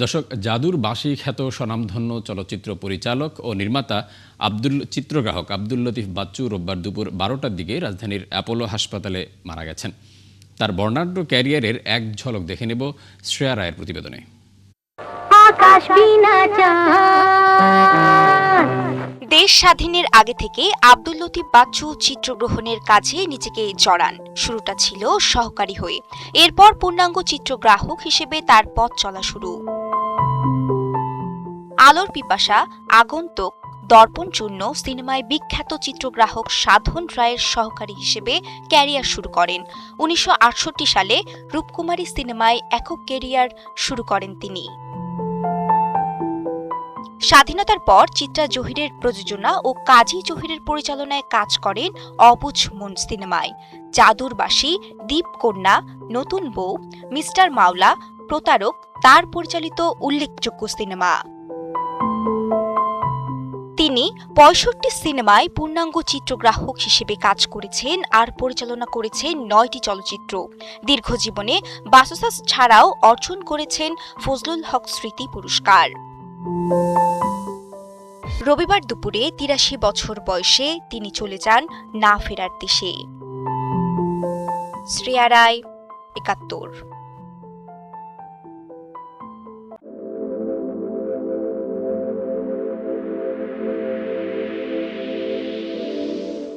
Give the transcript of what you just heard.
দর্শক, জাদুর বাঁশি খ্যাত স্বনামধন্য চলচ্চিত্র পরিচালক ও নির্মাতা চিত্রগ্রাহক আব্দুল লতিফ বাচ্চু রোববার দুপুর 12টার দিকে রাজধানীর অ্যাপোলো হাসপাতালে মারা গেছেন। তার বর্ণাঢ্য ক্যারিয়ারের এক ঝলক দেখে নেব শ্রেয়া রায়ের প্রতিবেদনে। দেশ স্বাধীনের আগে থেকে আব্দুল লতিফ বাচ্চু চিত্রগ্রহণের কাজে নিজেকে জড়ান। শুরুটা ছিল সহকারী হয়ে, এরপর পূর্ণাঙ্গ চিত্রগ্রাহক হিসেবে তার পথ চলা শুরু। আলোর পিপাসা, আগন্তুক, দর্পণ চূর্ণ সিনেমায় বিখ্যাত চিত্রগ্রাহক সাধন রায়ের সহকারী হিসেবে ক্যারিয়ার শুরু করেন। 1968 সালে রূপকুমারী সিনেমায় একক ক্যারিয়ার শুরু করেন তিনি। স্বাধীনতার পর চিত্রা জহিরের প্রযোজনা ও কাজী জহিরের পরিচালনায় কাজ করেন অবুঝ মন সিনেমায়। জাদুর বাঁশি, দ্বীপকন্যা, নতুন বউ, মিস্টার মাওলা, প্রতারক তার পরিচালিত উল্লেখযোগ্য সিনেমা। তিনি 65 সিনেমায় পূর্ণাঙ্গ চিত্রগ্রাহক হিসেবে কাজ করেছেন আর পরিচালনা করেছেন 9টি চলচ্চিত্র। দীর্ঘ জীবনে বাসসাস ছাড়াও অর্জন করেছেন ফজলুল হক স্মৃতি পুরস্কার। রবিবার দুপুরে 83 বছর বয়সে তিনি চলে যান না ফেরার দেশে। শ্রেয়া রায়, 71।